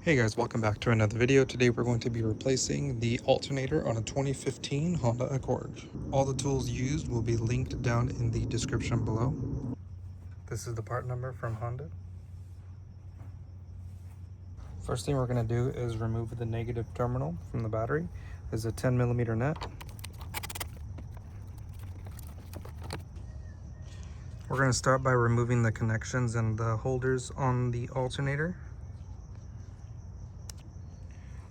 Hey guys, welcome back to another video. Today we're going to be replacing the alternator on a 2015 Honda Accord. All the tools used will be linked down in the description below. This is the part number from Honda. First thing we're going to do is remove the negative terminal from the battery. This is a 10mm nut. We're going to start by removing the connections and the holders on the alternator.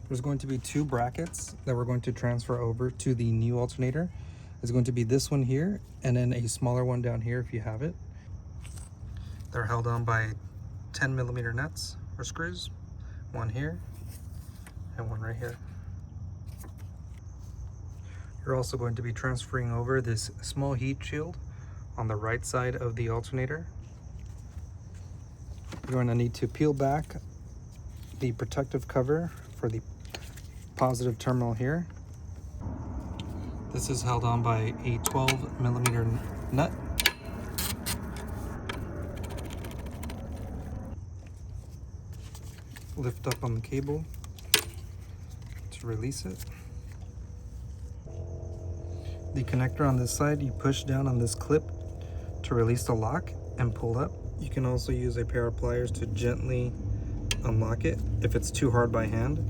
There's going to be two brackets that we're going to transfer over to the new alternator. It's going to be this one here, and then a smaller one down here if you have it. They're held on by 10mm nuts or screws. One here and one right here. You're also going to be transferring over this small heat shield on the right side of the alternator. You're going to need to peel back the protective cover for the positive terminal here. This is held on by a 12mm nut. Lift up on the cable to release it. The connector on this side, you push down on this clip to release the lock and pull up. You can also use a pair of pliers to gently unlock it if it's too hard by hand,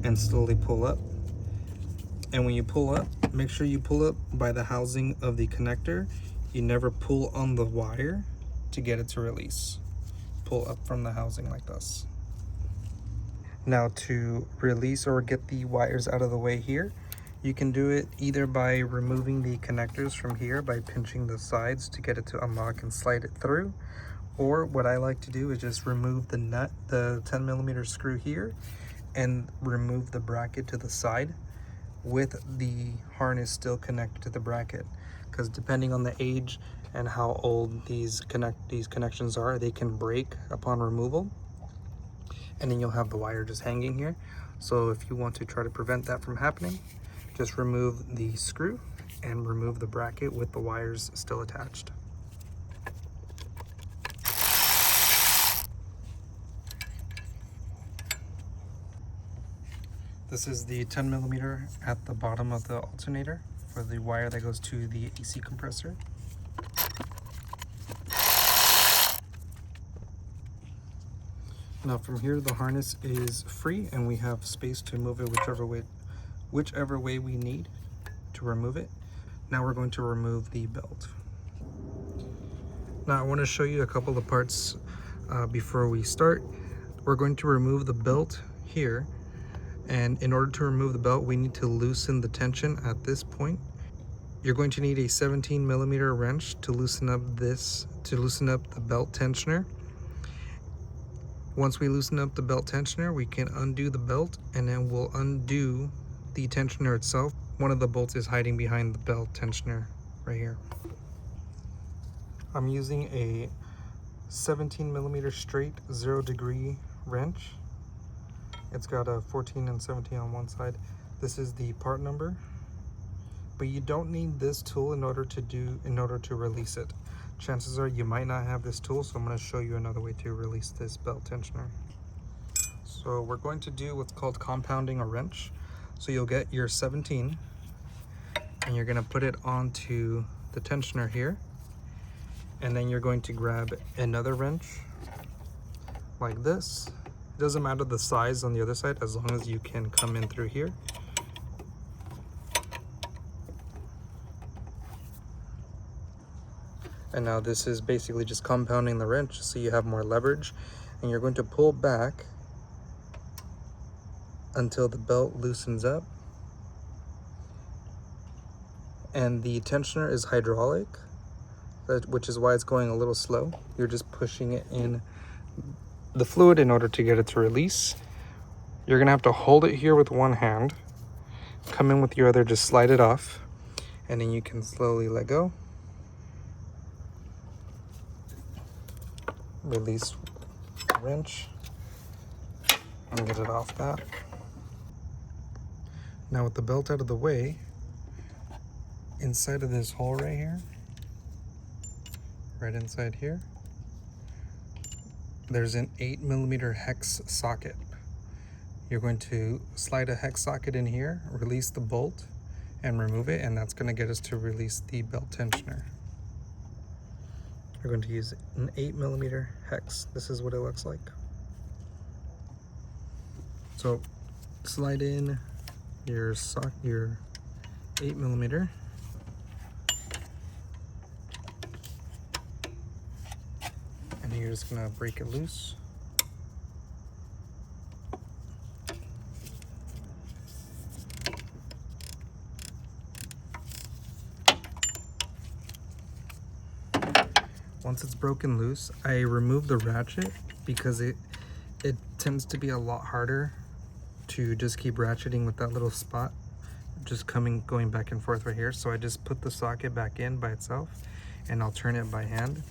and slowly pull up. And when you pull up, make sure you pull up by the housing of the connector. You never pull on the wire to get it to release. Pull up from the housing like this. Now to release or get the wires out of the way here, you can do it either by removing the connectors from here by pinching the sides to get it to unlock and slide it through. Or what I like to do is just remove the nut, the 10mm screw here, and remove the bracket to the side with the harness still connected to the bracket. Because depending on the age and how old these connections are, they can break upon removal. And then you'll have the wire just hanging here. So if you want to try to prevent that from happening, just remove the screw and remove the bracket with the wires still attached. This is the 10mm at the bottom of the alternator for the wire that goes to the AC compressor. Now from here, the harness is free and we have space to move it whichever way we need to remove it. Now we're going to remove the belt. Now I want to show you a couple of parts before we start. We're going to remove the belt here, and in order to remove the belt, we need to loosen the tension at this point. You're going to need a 17mm wrench to loosen up the belt tensioner. Once we loosen up the belt tensioner, we can undo the belt, and then we'll undo the tensioner itself. One of the bolts is hiding behind the belt tensioner right here. I'm using a 17mm straight 0-degree wrench. It's got a 14 and 17 on one side. This is the part number, but you don't need this tool in order to release it. Chances are you might not have this tool, so I'm going to show you another way to release this belt tensioner. So we're going to do what's called compounding a wrench. So you'll get your 17 and you're going to put it onto the tensioner here, and then you're going to grab another wrench like this. It doesn't matter the size on the other side as long as you can come in through here. And now this is basically just compounding the wrench so you have more leverage, and you're going to pull back until the belt loosens up. And the tensioner is hydraulic, which is why it's going a little slow. You're just pushing it in the fluid in order to get it to release. You're gonna have to hold it here with one hand, come in with your other, just slide it off, and then you can slowly let go. Release the wrench and get it off that. Now with the belt out of the way, inside of this hole right here, right inside here, there's an 8mm hex socket. You're going to slide a hex socket in here, release the bolt, and remove it, and that's going to get us to release the belt tensioner. We're going to use an 8mm hex. This is what it looks like. So slide in your 8mm, and you're just going to break it loose. Once it's broken loose, I remove the ratchet because it tends to be a lot harder to just keep ratcheting with that little spot just going back and forth right here. So I just put the socket back in by itself, and I'll turn it by hand.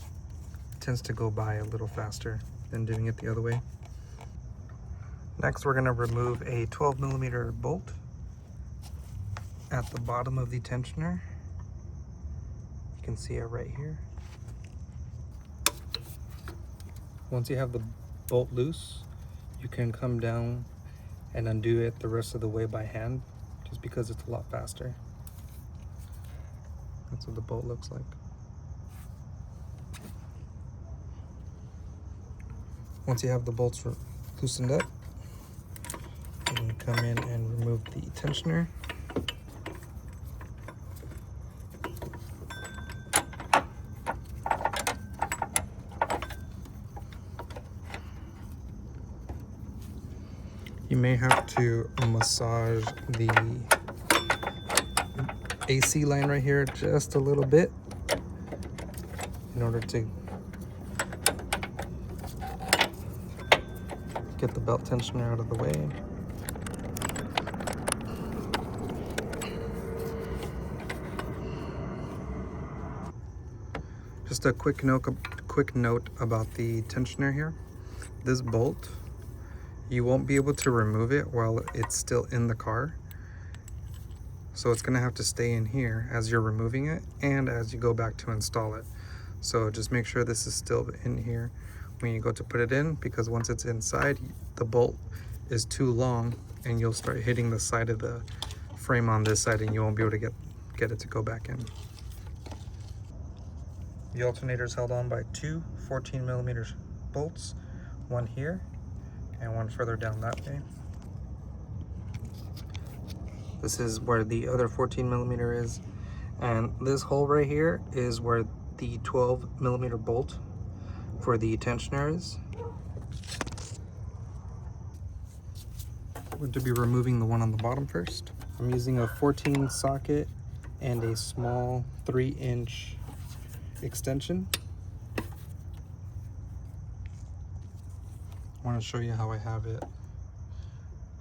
It tends to go by a little faster than doing it the other way. Next, we're going to remove a 12mm bolt at the bottom of the tensioner. You can see it right here. Once you have the bolt loose, you can come down and undo it the rest of the way by hand, just because it's a lot faster. That's what the bolt looks like. Once you have the bolts loosened up, you can come in and remove the tensioner. You may have to massage the AC line right here just a little bit in order to get the belt tensioner out of the way. Just a quick note about the tensioner here. This bolt, you won't be able to remove it while it's still in the car. So it's gonna have to stay in here as you're removing it and as you go back to install it. So just make sure this is still in here when you go to put it in, because once it's inside, the bolt is too long and you'll start hitting the side of the frame on this side and you won't be able to get it to go back in. The alternator is held on by two 14mm bolts, one here and one further down that way. This is where the other 14mm is, and this hole right here is where the 12mm bolt for the tensioner is. I'm going to be removing the one on the bottom first. I'm using a 14 socket and a small 3-inch extension. I want to show you how I have it.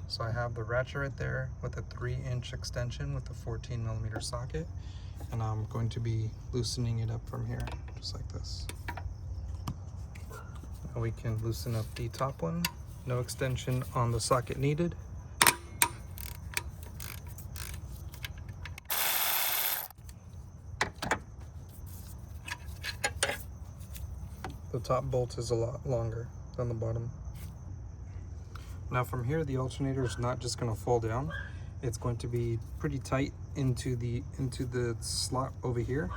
So I have the ratchet right there with a 3-inch extension with a 14mm socket, and I'm going to be loosening it up from here, just like this. Now we can loosen up the top one. No extension on the socket needed. The top bolt is a lot longer than the bottom. Now from here, the alternator is not just going to fall down. It's going to be pretty tight into the slot over here.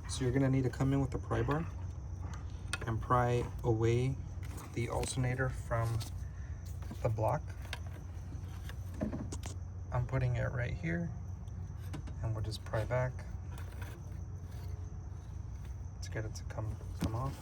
So you're going to need to come in with a pry bar and pry away the alternator from the block. I'm putting it right here, and we'll just pry back to get it to come off.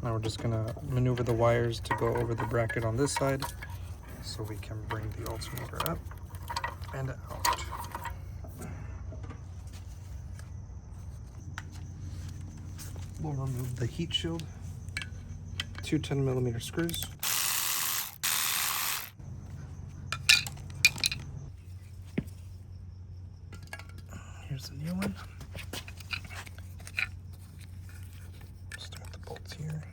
Now we're just gonna maneuver the wires to go over the bracket on this side so we can bring the alternator up and out. We'll remove the heat shield, two 10mm screws. Here's the new one. Start the bolts here.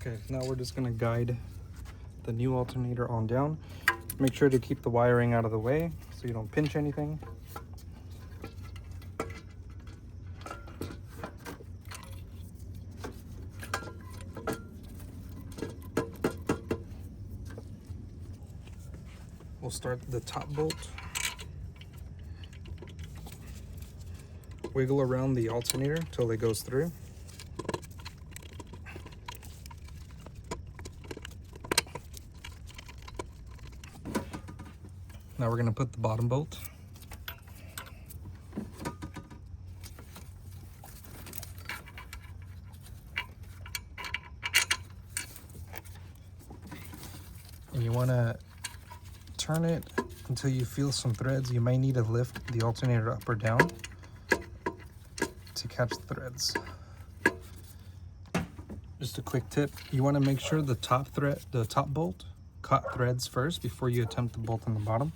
Okay, now we're just gonna guide the new alternator on down. Make sure to keep the wiring out of the way so you don't pinch anything. We'll start the top bolt. Wiggle around the alternator till it goes through. Now we're going to put the bottom bolt. And you want to turn it until you feel some threads. You might need to lift the alternator up or down to catch the threads. Just a quick tip, you want to make sure the top bolt caught threads first before you attempt the bolt on the bottom.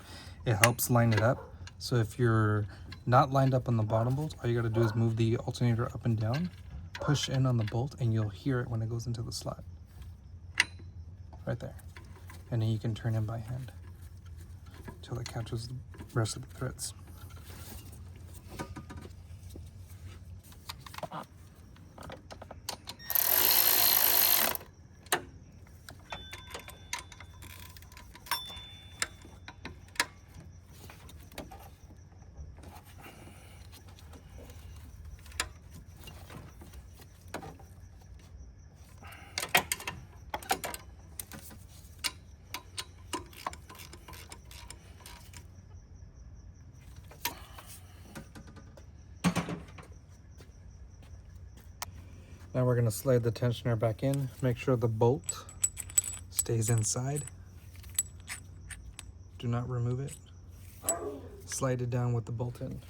It helps line it up. So if you're not lined up on the bottom bolt, all you got to do is move the alternator up and down, push in on the bolt, and you'll hear it when it goes into the slot. Right there. And then you can turn in by hand until it catches the rest of the threads. Now we're going to slide the tensioner back in. Make sure the bolt stays inside. Do not remove it. Slide it down with the bolt in.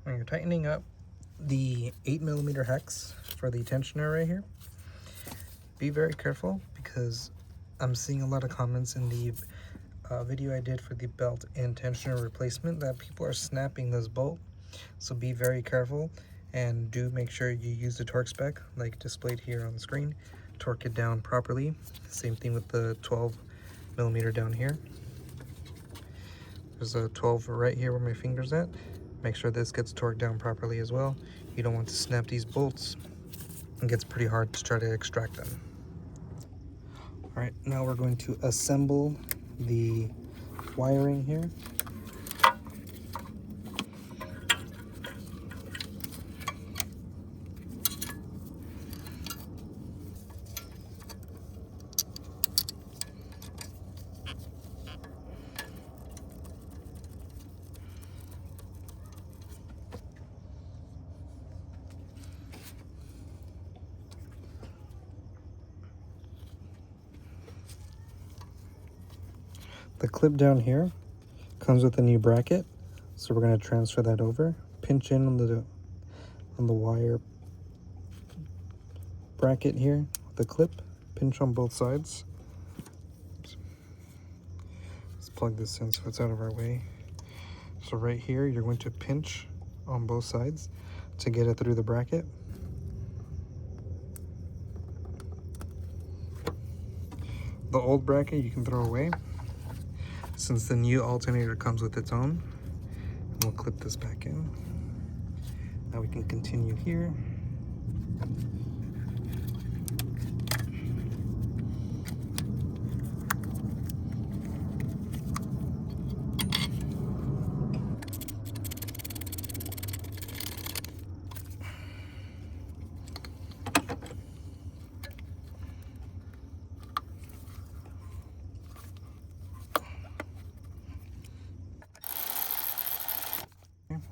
Now you're tightening up the 8mm hex for the tensioner right here. Be very careful because I'm seeing a lot of comments in the video I did for the belt and tensioner replacement that people are snapping this bolt. So be very careful and do make sure you use the torque spec like displayed here on the screen. Torque it down properly. Same thing with the 12mm down here. There's a 12 right here where my finger's at. Make sure this gets torqued down properly as well. You don't want to snap these bolts. It gets pretty hard to try to extract them. All right, now we're going to assemble the wiring here. The clip down here comes with a new bracket, so we're going to transfer that over. Pinch in on the wire bracket here with the clip. Pinch on both sides. Let's plug this in so it's out of our way. So right here, you're going to pinch on both sides to get it through the bracket. The old bracket you can throw away, since the new alternator comes with its own. And we'll clip this back in. Now we can continue here.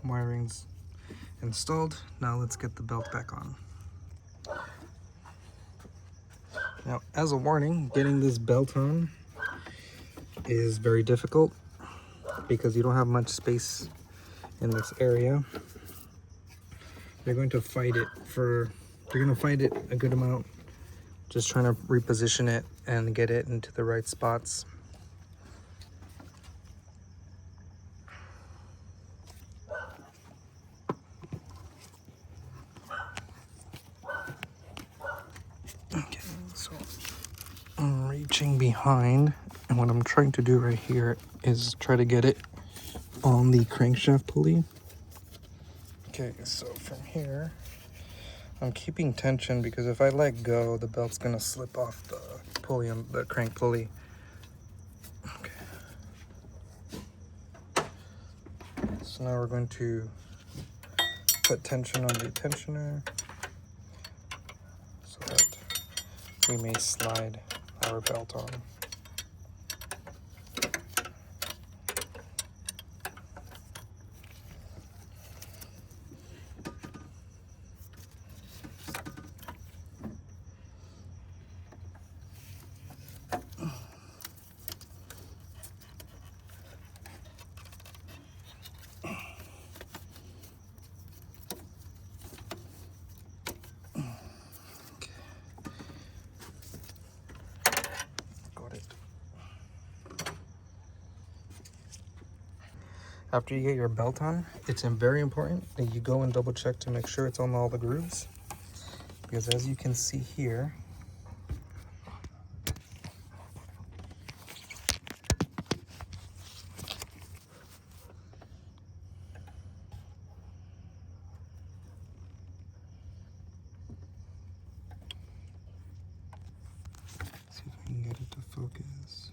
Wiring's installed. Now let's get the belt back on. Now, as a warning, getting this belt on is very difficult because you don't have much space in this area. You're going to fight it a good amount, just trying to reposition it and get it into the right spots. So I'm reaching behind, and what I'm trying to do right here is try to get it on the crankshaft pulley. Okay, so from here, I'm keeping tension because if I let go, the belt's gonna slip off the pulley on the crank pulley. Okay. So now we're going to put tension on the tensioner so that we may slide our belt on. After you get your belt on, it's very important that you go and double check to make sure it's on all the grooves. Because as you can see here, see if I can get it to focus.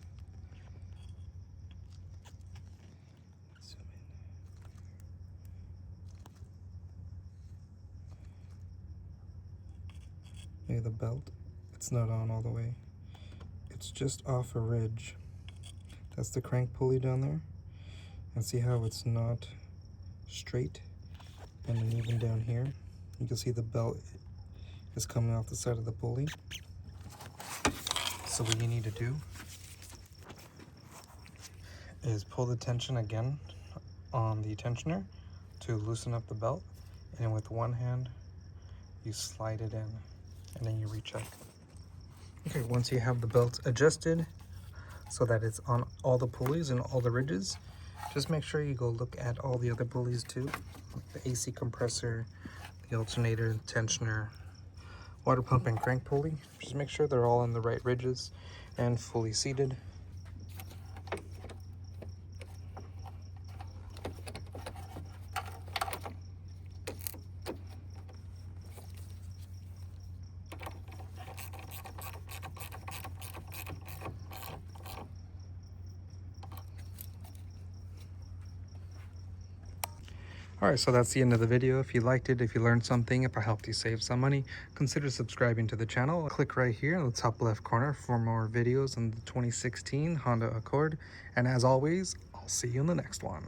Zoom in. Okay, the belt, it's not on all the way. It's just off a ridge. That's the crank pulley down there. And see how it's not straight? And then even down here, you can see the belt is coming off the side of the pulley. So what you need to do is pull the tension again on the tensioner to loosen up the belt, and then with one hand you slide it in and then you recheck. Okay, once you have the belt adjusted so that it's on all the pulleys and all the ridges, just make sure you go look at all the other pulleys too. The AC compressor, the alternator, tensioner, water pump, and crank pulley. Just make sure they're all in the right ridges and fully seated. Alright, so that's the end of the video. If you liked it, if you learned something, if I helped you save some money, consider subscribing to the channel. Click right here in the top left corner for more videos on the 2016 Honda Accord. And as always, I'll see you in the next one.